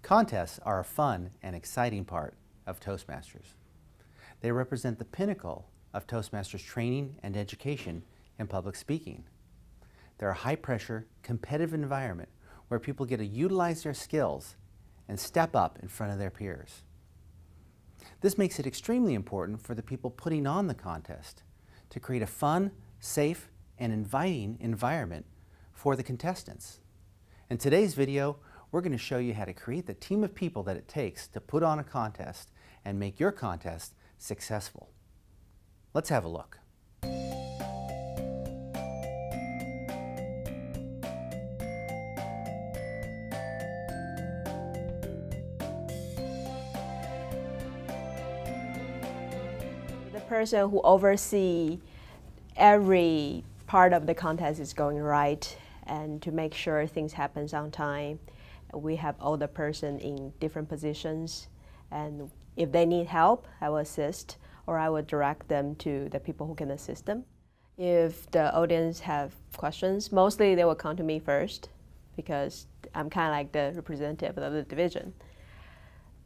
Contests are a fun and exciting part of Toastmasters. They represent the pinnacle of Toastmasters training and education in public speaking. They're a high-pressure, competitive environment where people get to utilize their skills and step up in front of their peers. This makes it extremely important for the people putting on the contest to create a fun, safe, and inviting environment for the contestants. In today's video, we're going to show you how to create the team of people that it takes to put on a contest and make your contest successful. Let's have a look. The person who oversees every part of the contest is going right, and to make sure things happen on time. We have all the person in different positions, and if they need help, I will assist, or I will direct them to the people who can assist them. If the audience have questions, mostly they will come to me first, because I'm kind of like the representative of the division.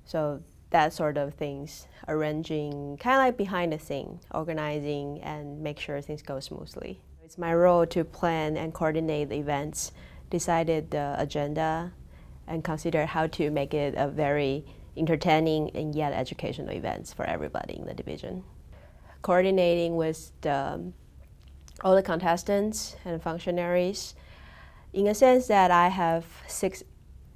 So that sort of things, arranging, kind of like behind the scene, organizing and make sure things go smoothly. It's my role to plan and coordinate the events, decided the agenda, and consider how to make it a very entertaining and yet educational events for everybody in the division. Coordinating with all the contestants and functionaries, in a sense that I have 6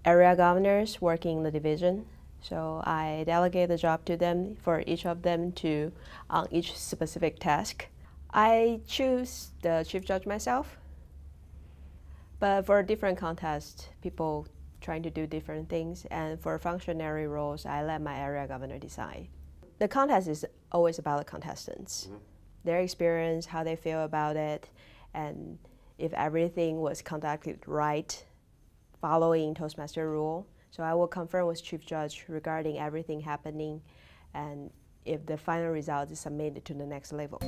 area governors working in the division. So I delegate the job to them for each of them to on each specific task. I choose the chief judge myself, but for different contests, people trying to do different things, and for functionary roles, I let my area governor decide. The contest is always about the contestants, their experience, how they feel about it, and if everything was conducted right, following Toastmaster rule. So I will confirm with chief judge regarding everything happening, and if the final result is submitted to the next level.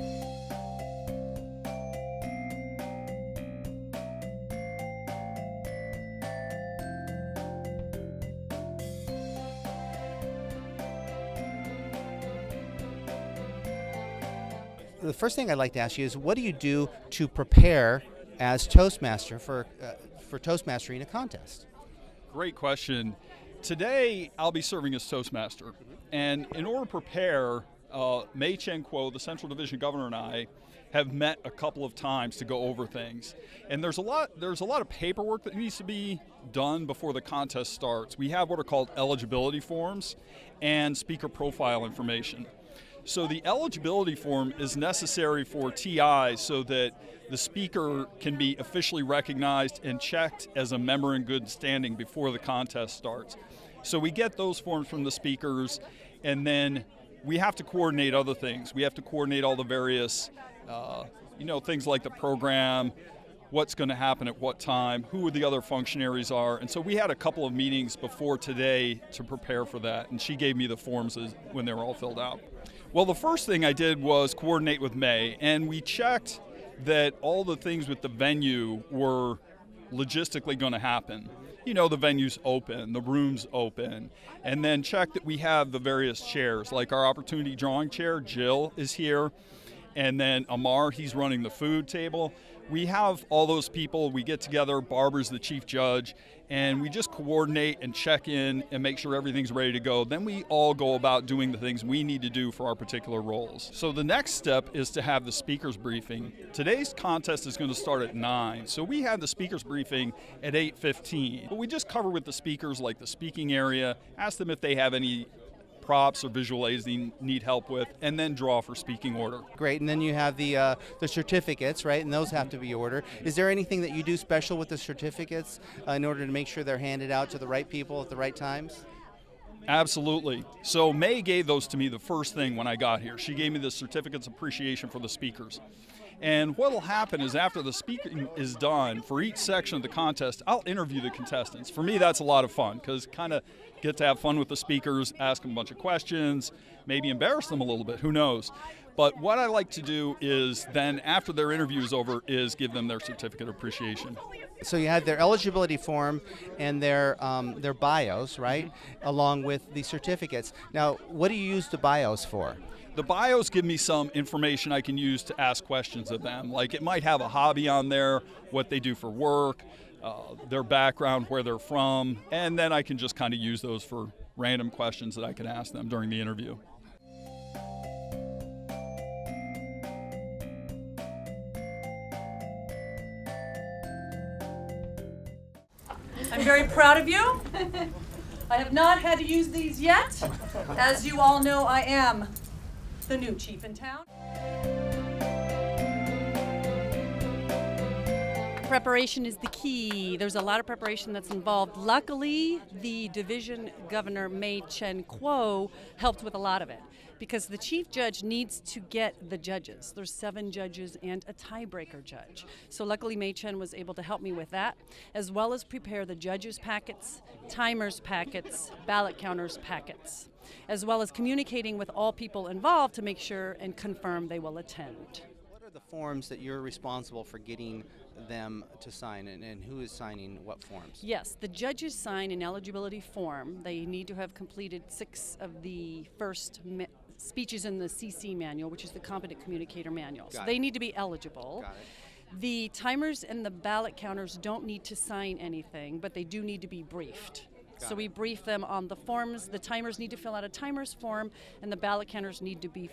The first thing I'd like to ask you is, what do you do to prepare as Toastmaster for Toastmastering a contest? Great question. Today, I'll be serving as Toastmaster. And in order to prepare, Mei Chen Kuo, the Central Division Governor, and I have met a couple of times to go over things. And there's a lot of paperwork that needs to be done before the contest starts. We have what are called eligibility forms and speaker profile information. So the eligibility form is necessary for TI so that the speaker can be officially recognized and checked as a member in good standing before the contest starts. So we get those forms from the speakers, and then we have to coordinate other things. We have to coordinate all the various, things like the program, what's going to happen at what time, who the other functionaries are. And so we had a couple of meetings before today to prepare for that, and she gave me the forms when they were all filled out. Well, the first thing I did was coordinate with May, and we checked that all the things with the venue were logistically going to happen. You know, the venue's open, the room's open, and then check that we have the various chairs, like our opportunity drawing chair, Jill is here, and then Amar, he's running the food table. We have all those people, we get together, Barbara's the chief judge, and we just coordinate and check in and make sure everything's ready to go. Then we all go about doing the things we need to do for our particular roles. So the next step is to have the speakers briefing. Today's contest is going to start at 9, so we have the speakers briefing at 8:15. But we just cover with the speakers like the speaking area, ask them if they have any props or visual aids they need help with, and then draw for speaking order. Great, and then you have the certificates, right? And those have to be ordered. Is there anything that you do special with the certificates in order to make sure they're handed out to the right people at the right times? Absolutely. So May gave those to me the first thing when I got here. She gave me the certificates of appreciation for the speakers. And what will happen is after the speaking is done, for each section of the contest, I'll interview the contestants. For me, that's a lot of fun because kind of get to have fun with the speakers, ask them a bunch of questions, maybe embarrass them a little bit, who knows. But what I like to do is then, after their interview is over, is give them their certificate of appreciation. So you had their eligibility form and their bios, right, along with the certificates. Now, what do you use the bios for? The bios give me some information I can use to ask questions of them. Like it might have a hobby on there, what they do for work, their background, where they're from, and then I can just kind of use those for random questions that I can ask them during the interview. I'm very proud of you. I have not had to use these yet. As you all know, I am the new chief in town. Preparation is the key. There's a lot of preparation that's involved. Luckily, the division governor, Mei Chen Kuo, helped with a lot of it because the chief judge needs to get the judges. There's 7 judges and a tiebreaker judge. So luckily, Mei Chen was able to help me with that, as well as prepare the judges' packets, timers' packets, ballot counters' packets, as well as communicating with all people involved to make sure and confirm they will attend. What are the forms that you're responsible for getting them to sign, and who is signing what forms? Yes, the judges sign an eligibility form. They need to have completed 6 of the first speeches in the CC manual, which is the Competent Communicator Manual. So they need to be eligible. Got it. The timers and the ballot counters don't need to sign anything, but they do need to be briefed. So we brief them on the forms. The timers need to fill out a timer's form, and the ballot counters need to be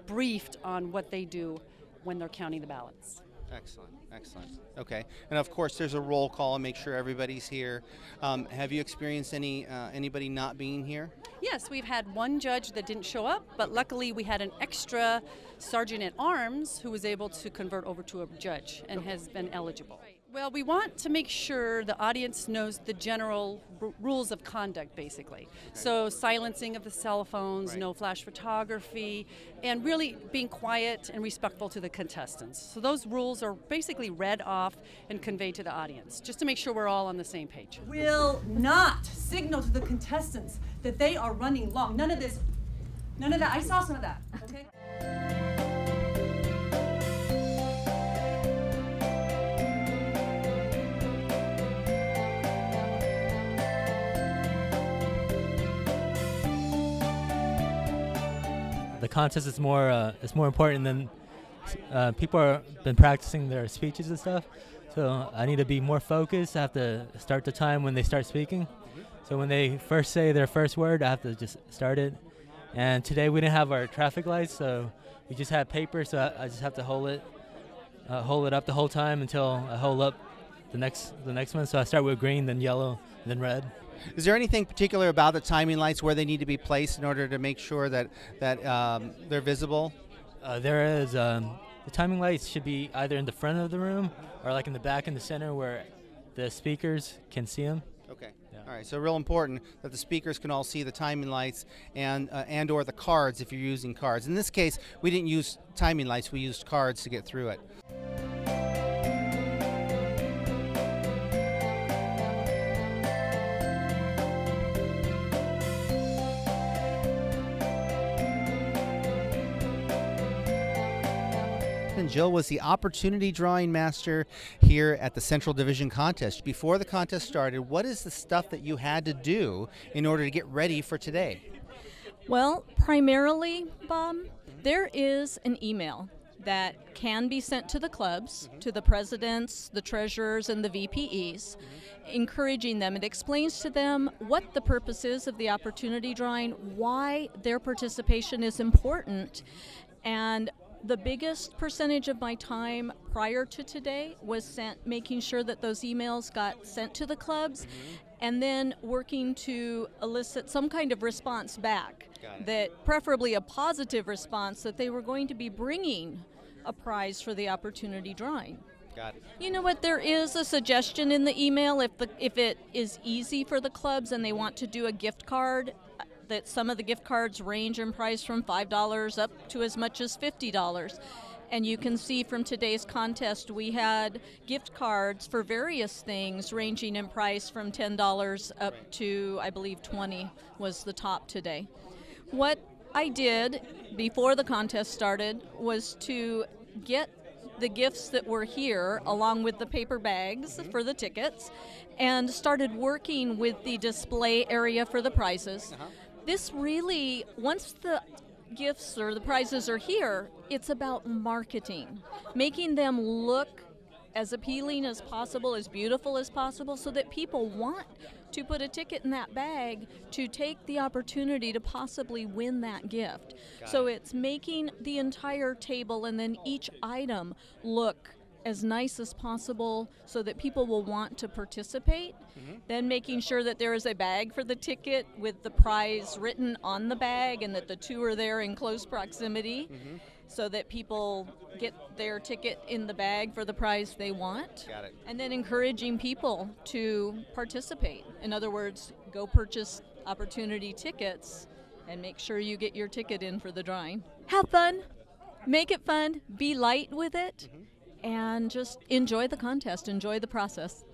briefed on what they do when they're counting the ballots. Excellent, excellent. Okay, and of course there's a roll call and make sure everybody's here. Have you experienced anybody not being here? Yes, we've had one judge that didn't show up, but luckily we had an extra sergeant at arms who was able to convert over to a judge and has been eligible. Well, we want to make sure the audience knows the general rules of conduct, basically. Okay. So silencing of the cell phones, no flash photography, and really being quiet and respectful to the contestants. So those rules are basically read off and conveyed to the audience, just to make sure we're all on the same page. Will not signal to the contestants that they are running long. None of this, none of that. I saw some of that, okay? The contest is more important than people have been practicing their speeches and stuff. So I need to be more focused. I have to start the time when they start speaking. So when they first say their first word, I have to just start it. And today we didn't have our traffic lights, so we just had paper. So I just have to hold it up the whole time until I hold up the next one. So I start with green, then yellow, and then red. Is there anything particular about the timing lights where they need to be placed in order to make sure that they're visible? There is. The timing lights should be either in the front of the room or like in the back in the center where the speakers can see them. Okay. Yeah. All right. So real important that the speakers can all see the timing lights and or the cards if you're using cards. In this case, we didn't use timing lights. We used cards to get through it. Jill was the opportunity drawing master here at the Central Division contest. Before the contest started, what is the stuff that you had to do in order to get ready for today? Well, primarily, Bob, there is an email that can be sent to the clubs, to the presidents, the treasurers, and the VPEs, encouraging them. It explains to them what the purpose is of the opportunity drawing, why their participation is important, and the biggest percentage of my time prior to today was spent making sure that those emails got sent to the clubs and then working to elicit some kind of response back, that preferably a positive response, that they were going to be bringing a prize for the opportunity drawing. Got it. You know what, there is a suggestion in the email if it is easy for the clubs and they want to do a gift card, that some of the gift cards range in price from $5 up to as much as $50. And you can see from today's contest, we had gift cards for various things ranging in price from $10 up to, I believe, $20 was the top today. What I did before the contest started was to get the gifts that were here along with the paper bags for the tickets and started working with the display area for the prizes. This really, once the gifts or the prizes are here, it's about marketing, making them look as appealing as possible, as beautiful as possible, so that people want to put a ticket in that bag to take the opportunity to possibly win that gift. So it's making the entire table and then each item look as nice as possible so that people will want to participate. Then making sure that there is a bag for the ticket with the prize written on the bag and that the two are there in close proximity so that people get their ticket in the bag for the prize they want. Got it. And then encouraging people to participate. In other words, go purchase opportunity tickets and make sure you get your ticket in for the drawing. Have fun, make it fun, be light with it, and just enjoy the contest, enjoy the process.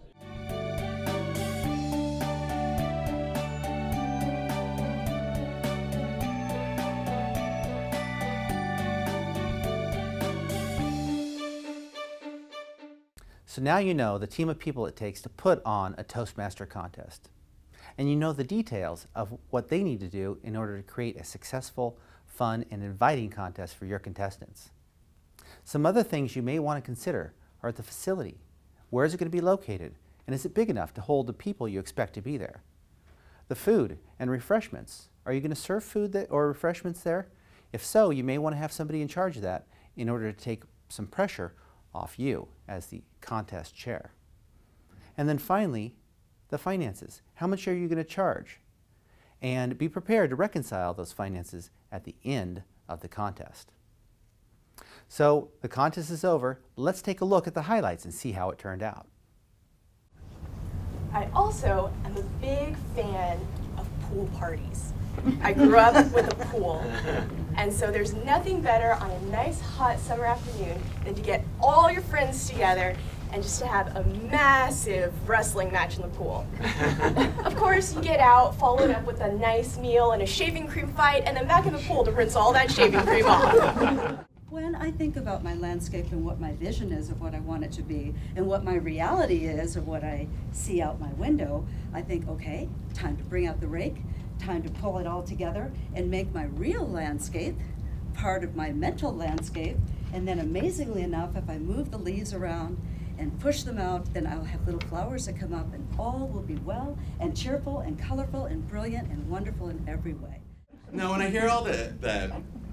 So now you know the team of people it takes to put on a Toastmaster contest. And you know the details of what they need to do in order to create a successful, fun, and inviting contest for your contestants. Some other things you may want to consider are the facility. Where is it going to be located? And is it big enough to hold the people you expect to be there? The food and refreshments. Are you going to serve food or refreshments there? If so, you may want to have somebody in charge of that in order to take some pressure off you as the contest chair. And then finally, the finances. How much are you going to charge? And be prepared to reconcile those finances at the end of the contest. So the contest is over. Let's take a look at the highlights and see how it turned out. I also am a big fan of pool parties. I grew up with a pool, and so there's nothing better on a nice hot summer afternoon than to get all your friends together and just to have a massive wrestling match in the pool. Of course, you get out, followed up with a nice meal and a shaving cream fight, and then back in the pool to rinse all that shaving cream off. When I think about my landscape and what my vision is of what I want it to be and what my reality is of what I see out my window, I think, okay, time to bring out the rake, time to pull it all together and make my real landscape part of my mental landscape. And then amazingly enough, if I move the leaves around and push them out, then I'll have little flowers that come up and all will be well and cheerful and colorful and brilliant and wonderful in every way. Now, when I hear all the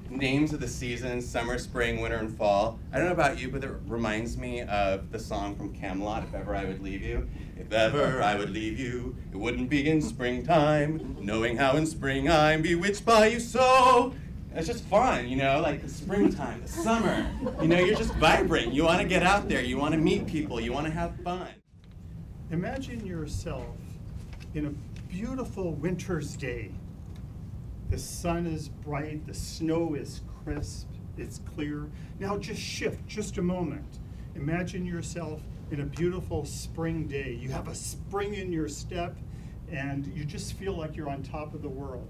names of the seasons, summer, spring, winter, and fall, I don't know about you, but it reminds me of the song from Camelot, If Ever I Would Leave You. If ever I would leave you, it wouldn't be in springtime, knowing how in spring I'm bewitched by you so. It's just fun, you know, like the springtime, the summer. You know, you're just vibrant. You want to get out there. You want to meet people. You want to have fun. Imagine yourself in a beautiful winter's day. The sun is bright, the snow is crisp, it's clear. Now just shift just a moment. Imagine yourself in a beautiful spring day. You have a spring in your step and you just feel like you're on top of the world.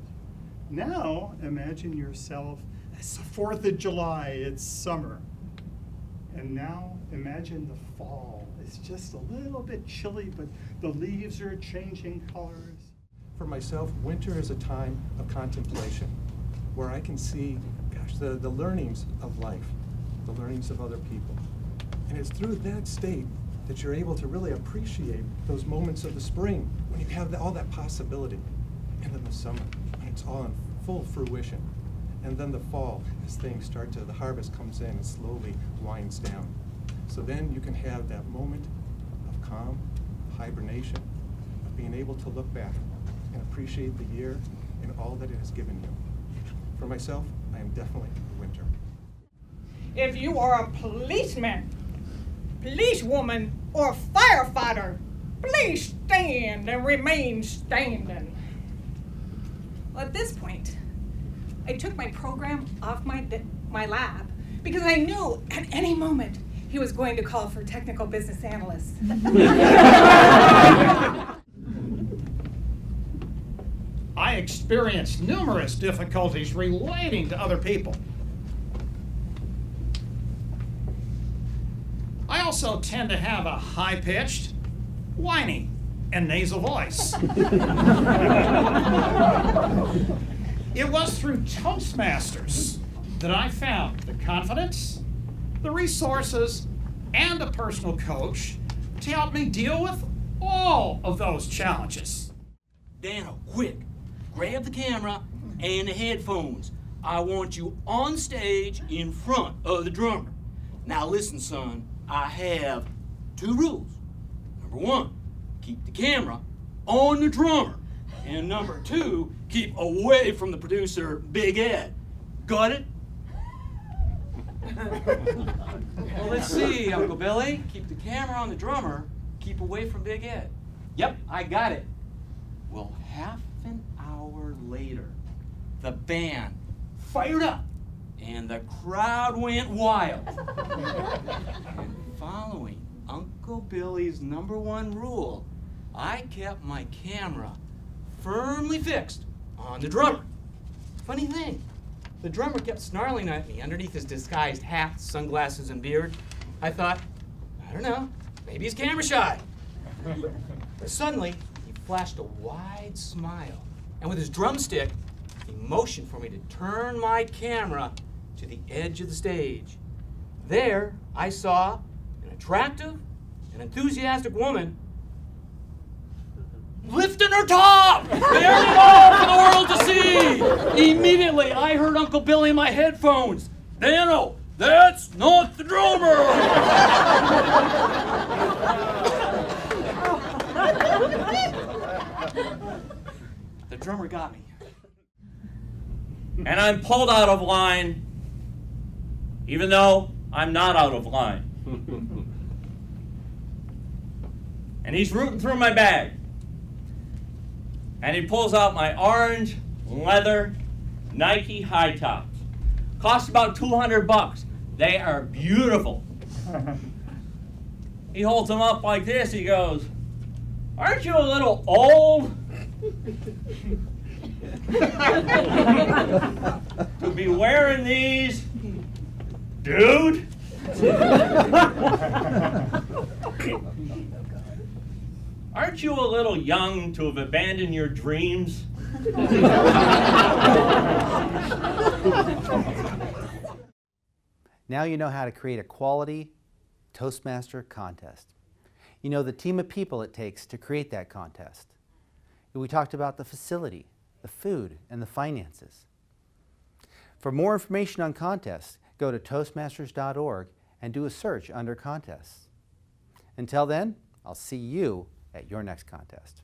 Now imagine yourself, it's the 4th of July, it's summer. And now imagine the fall. It's just a little bit chilly, but the leaves are changing colors. For myself, winter is a time of contemplation, where I can see, gosh, the learnings of life, the learnings of other people. And it's through that state that you're able to really appreciate those moments of the spring, when you have all that possibility. And then the summer, when it's all in full fruition. And then the fall, as things start to, the harvest comes in and slowly winds down. So then you can have that moment of calm, hibernation, of being able to look back and appreciate the year and all that it has given you. For myself, I am definitely winter. If you are a policeman, policewoman, or firefighter, please stand and remain standing. Well, at this point, I took my program off my lap because I knew at any moment he was going to call for technical business analysts. I experienced numerous difficulties relating to other people. I also tend to have a high-pitched, whiny, and nasal voice. It was through Toastmasters that I found the confidence, the resources, and a personal coach to help me deal with all of those challenges. Dano, quick, grab the camera and the headphones. I want you on stage in front of the drummer. Now listen, son, I have 2 rules. Number 1, keep the camera on the drummer. And number 2, keep away from the producer, Big Ed. Got it? Well, let's see, Uncle Billy. Keep the camera on the drummer, keep away from Big Ed. Yep, I got it. Well, half an hour later, the band fired up and the crowd went wild. And following Uncle Billy's #1 rule, I kept my camera firmly fixed on the drummer. Funny thing, the drummer kept snarling at me underneath his disguised hat, sunglasses, and beard. I thought, I don't know, maybe he's camera shy. But suddenly, he flashed a wide smile, and with his drumstick, he motioned for me to turn my camera to the edge of the stage. There, I saw an attractive and enthusiastic woman lifting her top, bearing it all for the world to see. Immediately, I heard Uncle Billy in my headphones. Dano, that's not the drummer. The drummer got me. And I'm pulled out of line, even though I'm not out of line. And he's rooting through my bag. And he pulls out my orange leather Nike high tops. Cost about $200. They are beautiful. He holds them up like this. He goes, "Aren't you a little old to be wearing these, dude?" "Aren't you a little young to have abandoned your dreams?" Now you know how to create a quality Toastmaster contest. You know the team of people it takes to create that contest. We talked about the facility, the food, and the finances. For more information on contests, go to Toastmasters.org and do a search under contests. Until then, I'll see you at your next contest.